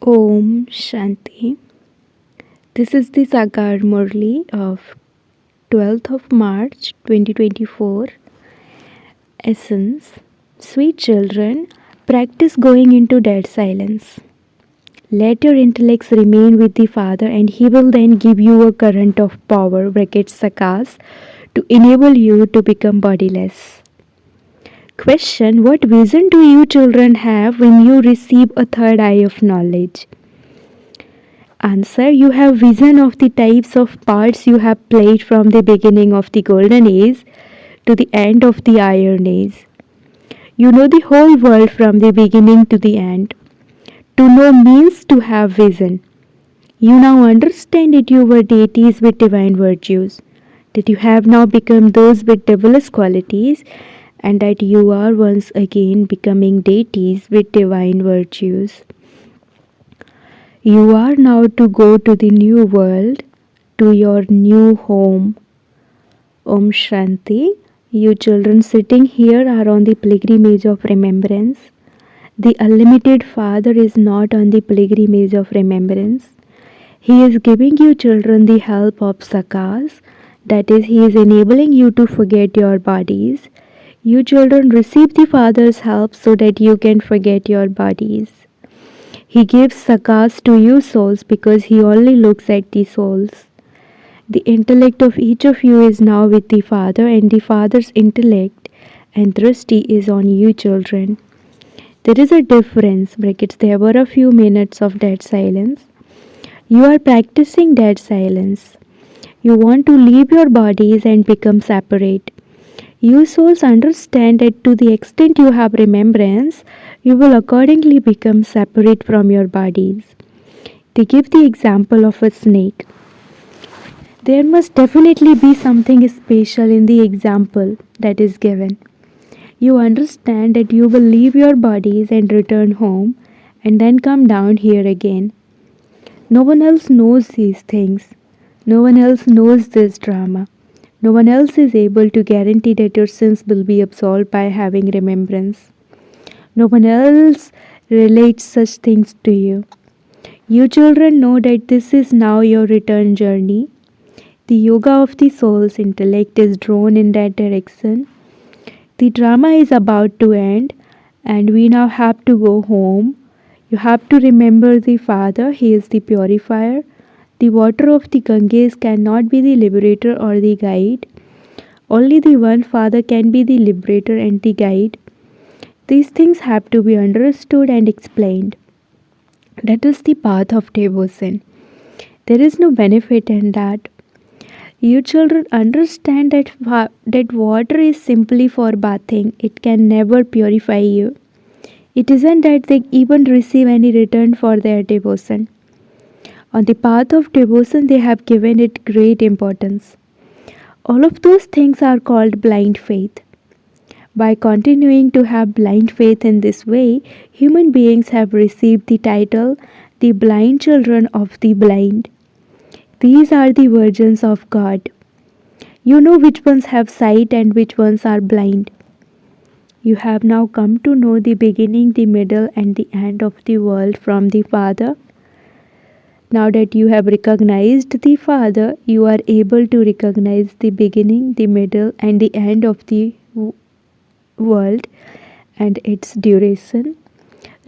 Om Shanti. This is the Sagar Murli of 12th of March 2024. Essence. Sweet children, practice going into dead silence. Let your intellects remain with the Father and He will then give you a current of power, brackets sakas, to enable you to become bodiless. Question. What vision do you children have when you receive a third eye of knowledge? Answer. You have vision of the types of parts you have played from the beginning of the golden age to the end of the iron age. You know the whole world from the beginning to the end. To know means to have vision. You now understand that you were deities with divine virtues, that you have now become those with devilish qualities, and that you are once again becoming deities with divine virtues. You are now to go to the new world, to your new home. Om Shanti. You children sitting here are on the pilgrimage of remembrance. The unlimited Father is not on the pilgrimage of remembrance. He is giving you children the help of sakas, that is, He is enabling you to forget your bodies. You children receive the Father's help so that you can forget your bodies. He gives sakas to you souls because He only looks at the souls. The intellect of each of you is now with the Father, and the Father's intellect and drishti is on you children. There is a difference, brackets, there were a few minutes of dead silence. You are practicing dead silence. You want to leave your bodies and become separate. You souls understand that to the extent you have remembrance, you will accordingly become separate from your bodies. They give the example of a snake. There must definitely be something special in the example that is given. You understand that you will leave your bodies and return home and then come down here again. No one else knows these things. No one else knows this drama. No one else is able to guarantee that your sins will be absolved by having remembrance. No one else relates such things to you. You children know that this is now your return journey. The yoga of the soul's intellect is drawn in that direction. The drama is about to end, and we now have to go home. You have to remember the Father, He is the purifier. The water of the Ganges cannot be the liberator or the guide. Only the one Father can be the liberator and the guide. These things have to be understood and explained. That is the path of devotion. There is no benefit in that. You children understand that water is simply for bathing. It can never purify you. It isn't that they even receive any return for their devotion. On the path of devotion, they have given it great importance. All of those things are called blind faith. By continuing to have blind faith in this way, human beings have received the title, the blind children of the blind. These are the virgins of God. You know which ones have sight and which ones are blind. You have now come to know the beginning, the middle, and the end of the world from the Father. Now that you have recognized the Father, you are able to recognize the beginning, the middle, and the end of the world and its duration.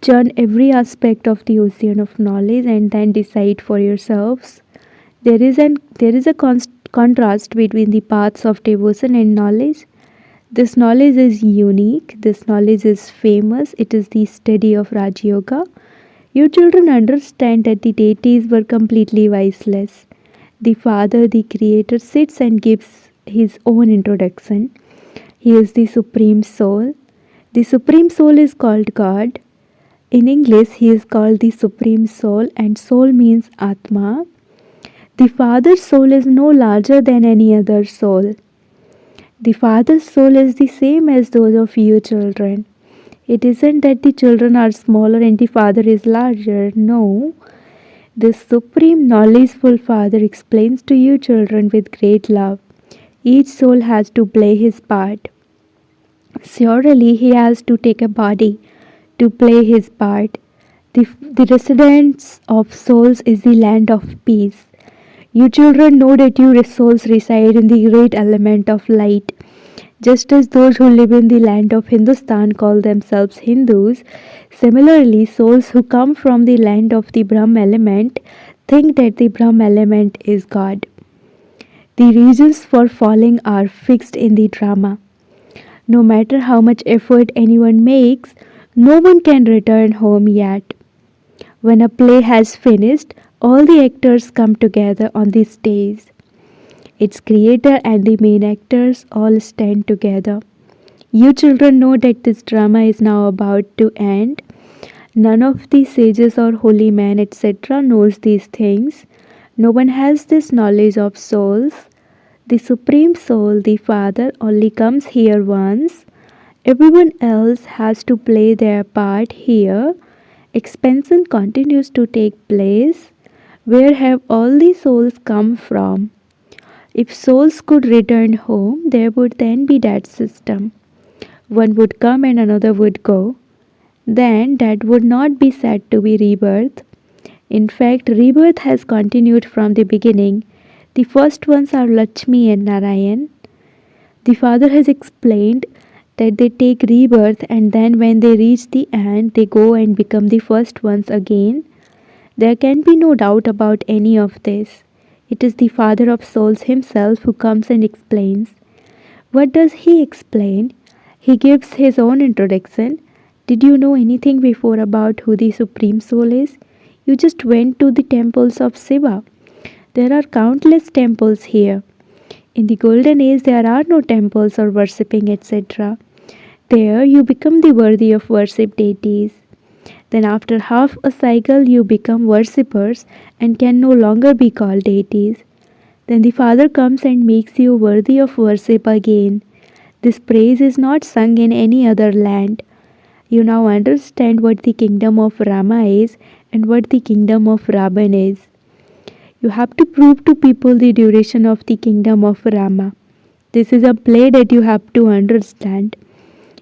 Churn every aspect of the ocean of knowledge and then decide for yourselves. There is a contrast between the paths of devotion and knowledge. This knowledge is unique. This knowledge is famous. It is the study of Raj Yoga. You children understand that the deities were completely voiceless. The Father, the Creator, sits and gives His own introduction. He is the Supreme Soul. The Supreme Soul is called God. In English, He is called the Supreme Soul, and soul means Atma. The Father's soul is no larger than any other soul. The Father's soul is the same as those of you children. It isn't that the children are smaller and the Father is larger. No. This supreme knowledgeful Father explains to you children with great love. Each soul has to play his part. Surely he has to take a body to play his part. The residence of souls is the land of peace. You children know that your souls reside in the great element of light. Just as those who live in the land of Hindustan call themselves Hindus, similarly, souls who come from the land of the Brahm element think that the Brahm element is God. The reasons for falling are fixed in the drama. No matter how much effort anyone makes, no one can return home yet. When a play has finished, all the actors come together on the stage. Its creator and the main actors all stand together. You children know that this drama is now about to end. None of the sages or holy men, etc., knows these things. No one has this knowledge of souls. The Supreme Soul, the Father, only comes here once. Everyone else has to play their part here. Expansion continues to take place. Where have all the souls come from? If souls could return home, there would then be that system. One would come and another would go. Then that would not be said to be rebirth. In fact, rebirth has continued from the beginning. The first ones are Lakshmi and Narayan. The Father has explained that they take rebirth and then when they reach the end, they go and become the first ones again. There can be no doubt about any of this. It is the Father of souls himself who comes and explains. What does he explain? He gives his own introduction. Did you know anything before about who the Supreme Soul is? You just went to the temples of Shiva. There are countless temples here. In the golden age, there are no temples or worshipping, etc. There, you become the worthy of worship deities. Then, after half a cycle, you become worshippers and can no longer be called deities. Then the Father comes and makes you worthy of worship again. This praise is not sung in any other land. You now understand what the kingdom of Rama is and what the kingdom of Ravan is. You have to prove to people the duration of the kingdom of Rama. This is a play that you have to understand.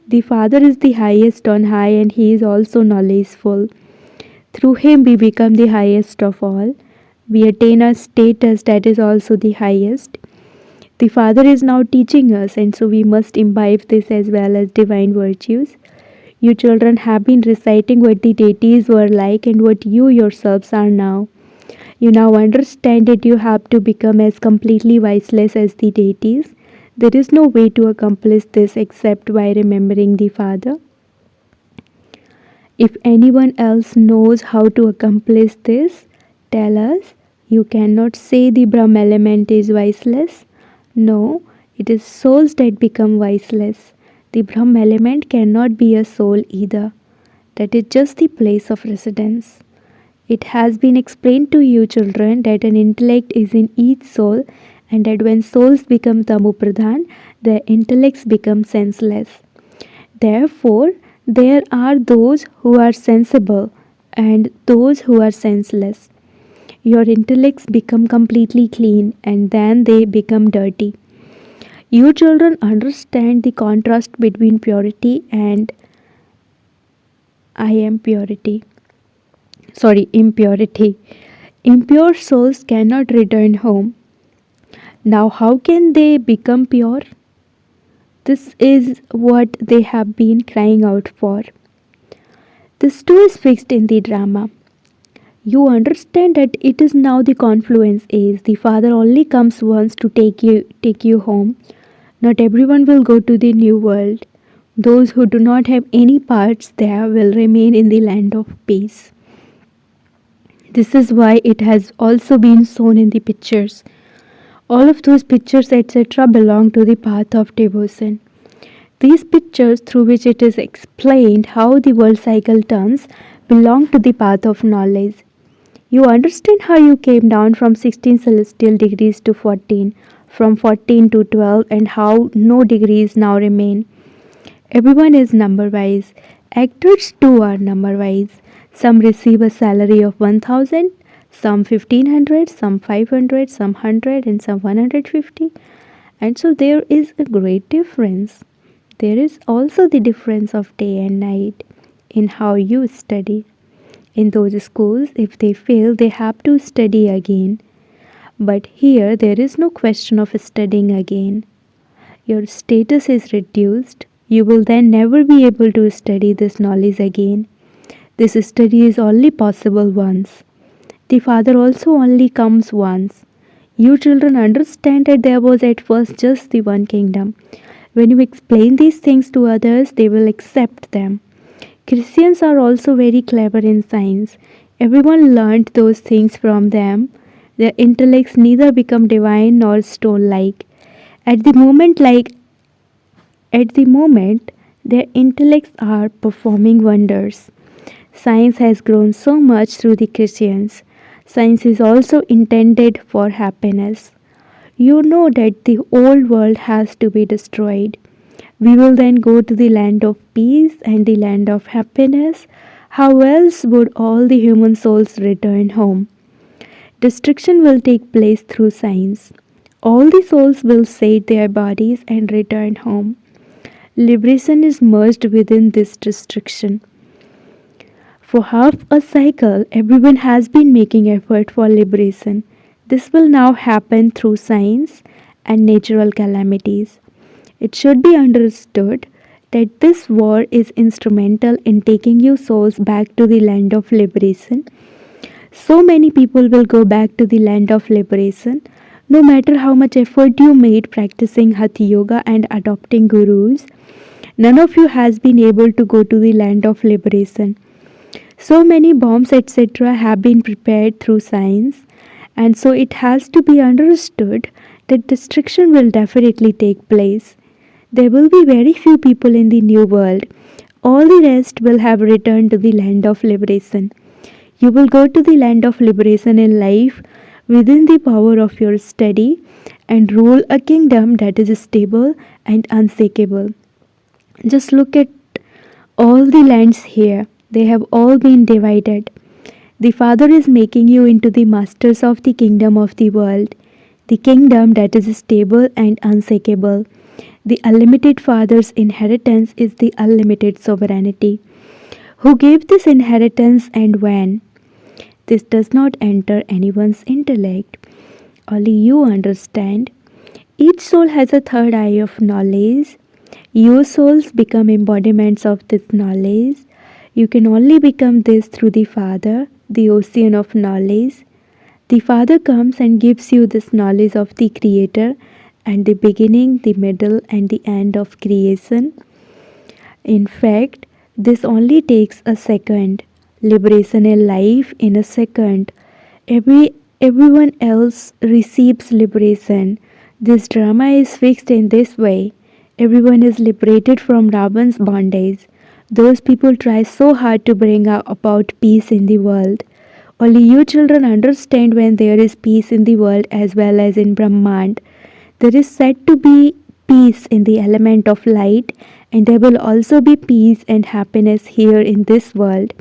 The Father is the highest on high and he is also knowledgeful. Through him we become the highest of all. We attain a status that is also the highest. The Father is now teaching us and so we must imbibe this as well as divine virtues. You children have been reciting what the deities were like and what you yourselves are now. You now understand that you have to become as completely voiceless as the deities. There is no way to accomplish this except by remembering the Father. If anyone else knows how to accomplish this, tell us. You cannot say the Brahm element is voiceless. No, it is souls that become voiceless. The Brahm element cannot be a soul either. That is just the place of residence. It has been explained to you children that an intellect is in each soul and that when souls become tamopradhan, their intellects become senseless. Therefore, there are those who are sensible and those who are senseless. Your intellects become completely clean and then they become dirty. You children understand the contrast between purity and impurity. Impure souls cannot return home. Now, how can they become pure? This is what they have been crying out for. This too is fixed in the drama. You understand that it is now the confluence age. The Father only comes once to take you home. Not everyone will go to the new world. Those who do not have any parts there will remain in the land of peace. This is why it has also been shown in the pictures. All of those pictures, etc., belong to the path of devotion. These pictures, through which it is explained how the world cycle turns, belong to the path of knowledge. You understand how you came down from 16 celestial degrees to 14, from 14 to 12, and how no degrees now remain. Everyone is number-wise. Actors too are number-wise. Some receive a salary of 1000, some 1500, some 500, some 100, and some 150. And so there is a great difference. There is also the difference of day and night in how you study. In those schools, if they fail, they have to study again. But here, there is no question of studying again. Your status is reduced. You will then never be able to study this knowledge again. This study is only possible once. The Father also only comes once. You children understand that there was at first just the one kingdom. When you explain these things to others, they will accept them. Christians are also very clever in science. Everyone learned those things from them. Their intellects neither become divine nor stone-like. At the moment, their intellects are performing wonders. Science has grown so much through the Christians. Science is also intended for happiness. You know that the old world has to be destroyed. We will then go to the land of peace and the land of happiness. How else would all the human souls return home? Destruction will take place through science. All the souls will sate their bodies and return home. Liberation is merged within this destruction. For half a cycle, everyone has been making effort for liberation. This will now happen through science and natural calamities. It should be understood that this war is instrumental in taking you souls back to the land of liberation. So many people will go back to the land of liberation. No matter how much effort you made practicing Hatha Yoga and adopting gurus, none of you has been able to go to the land of liberation. So many bombs, etc., have been prepared through science, and so it has to be understood that destruction will definitely take place. There will be very few people in the new world. All the rest will have returned to the land of liberation. You will go to the land of liberation in life within the power of your study and rule a kingdom that is stable and unshakable. Just look at all the lands here. They have all been divided. The Father is making you into the masters of the kingdom of the world, the kingdom that is stable and unshakable. The unlimited Father's inheritance is the unlimited sovereignty. Who gave this inheritance and when? This does not enter anyone's intellect. Only you understand. Each soul has a third eye of knowledge. Your souls become embodiments of this knowledge. You can only become this through the Father, the ocean of knowledge. The Father comes and gives you this knowledge of the Creator and the beginning, the middle, and the end of creation. In fact, this only takes a second. Liberation in life in a second. Everyone else receives liberation. This drama is fixed in this way. Everyone is liberated from Ravan's bondage. Those people try so hard to bring about peace in the world. Only you children understand when there is peace in the world as well as in Brahmand. There is said to be peace in the element of light, and there will also be peace and happiness here in this world.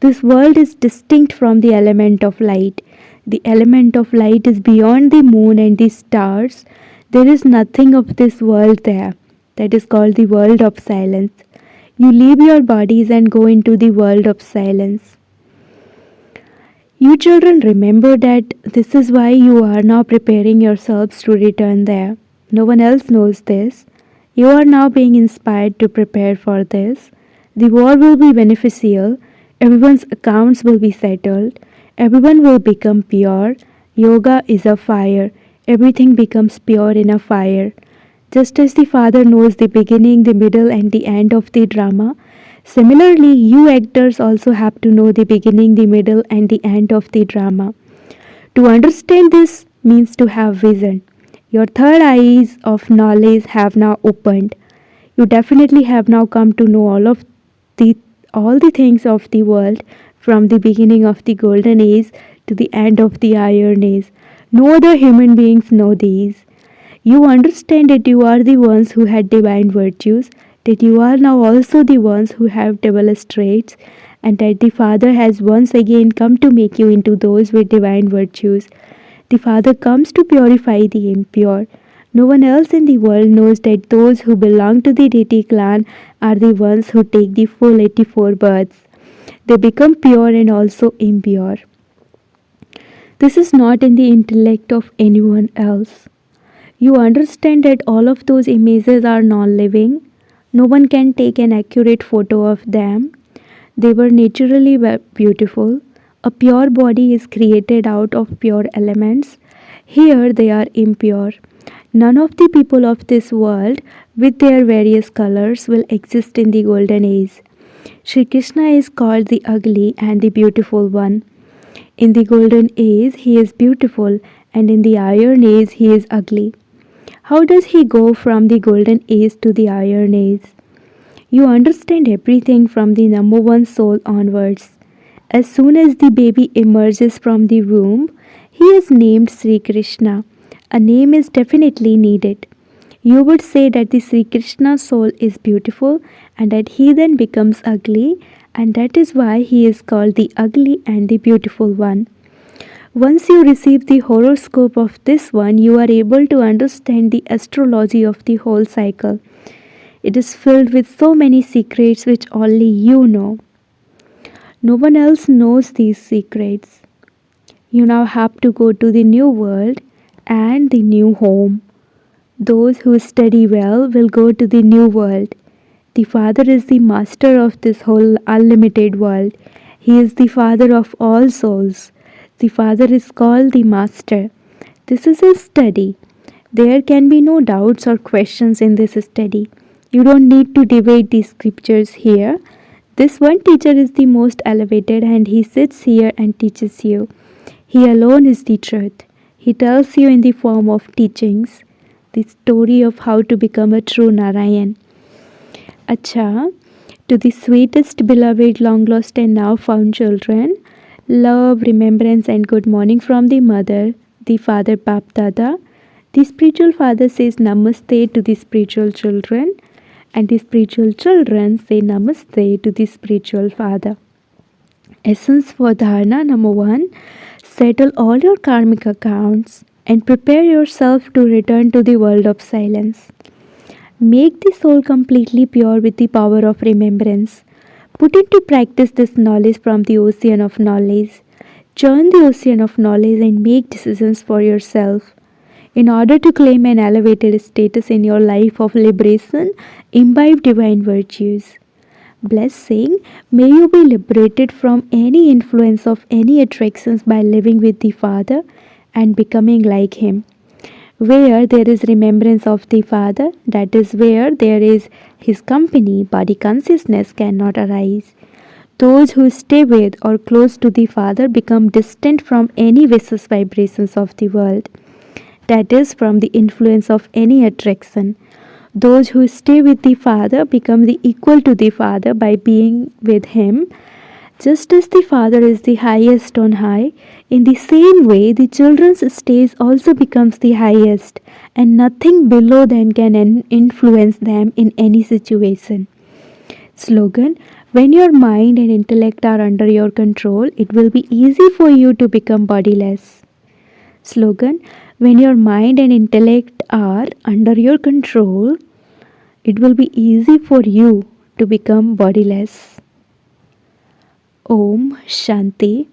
This world is distinct from the element of light. The element of light is beyond the moon and the stars. There is nothing of this world there. That is called the world of silence. You leave your bodies and go into the world of silence. You children remember that this is why you are now preparing yourselves to return there. No one else knows this. You are now being inspired to prepare for this. The war will be beneficial. Everyone's accounts will be settled. Everyone will become pure. Yoga is a fire. Everything becomes pure in a fire. Just as the Father knows the beginning, the middle, and the end of the drama, similarly, you actors also have to know the beginning, the middle, and the end of the drama. To understand this means to have vision. Your third eyes of knowledge have now opened. You definitely have now come to know all the things of the world from the beginning of the golden age to the end of the iron age. No other human beings know these. You understand that you are the ones who had divine virtues, that you are now also the ones who have double traits, and that the Father has once again come to make you into those with divine virtues. The Father comes to purify the impure. No one else in the world knows that those who belong to the deity clan are the ones who take the full 84 births. They become pure and also impure. This is not in the intellect of anyone else. You understand that all of those images are non living. No one can take an accurate photo of them. They were naturally beautiful. A pure body is created out of pure elements. Here they are impure. None of the people of this world, with their various colors, will exist in the golden age. Sri Krishna is called the ugly and the beautiful one. In the golden age, he is beautiful, and in the iron age, he is ugly. How does he go from the golden age to the iron age? You understand everything from the number one soul onwards. As soon as the baby emerges from the womb, he is named Sri Krishna. A name is definitely needed. You would say that the Sri Krishna soul is beautiful and that he then becomes ugly, and that is why he is called the ugly and the beautiful one. Once you receive the horoscope of this one, you are able to understand the astrology of the whole cycle. It is filled with so many secrets which only you know. No one else knows these secrets. You now have to go to the new world and the new home. Those who study well will go to the new world. The Father is the master of this whole unlimited world. He is the Father of all souls. The Father is called the Master. This is a study. There can be no doubts or questions in this study. You don't need to debate the scriptures here. This one teacher is the most elevated and he sits here and teaches you. He alone is the truth. He tells you in the form of teachings the story of how to become a true Narayan. Acha, to the sweetest, beloved, long lost and now found children, love, remembrance and good morning from the mother, the father Bap Dada. The spiritual father says namaste to the spiritual children, and the spiritual children say namaste to the spiritual father. Essence for dharana number 1, settle all your karmic accounts and prepare yourself to return to the world of silence. Make the soul completely pure with the power of remembrance. Put into practice this knowledge from the ocean of knowledge. Join the ocean of knowledge and make decisions for yourself. In order to claim an elevated status in your life of liberation, imbibe divine virtues. Blessing, may you be liberated from any influence of any attractions by living with the Father and becoming like Him. Where there is remembrance of the Father, that is where there is His company, body consciousness cannot arise. Those who stay with or close to the Father become distant from any vicious vibrations of the world, that is, from the influence of any attraction. Those who stay with the Father become the equal to the Father by being with Him. Just as the Father is the highest on high, in the same way the children's stage also becomes the highest, and nothing below them can influence them in any situation. Slogan: when your mind and intellect are under your control, it will be easy for you to become bodiless. Slogan: when your mind and intellect are under your control, it will be easy for you to become bodiless. Om Shanti.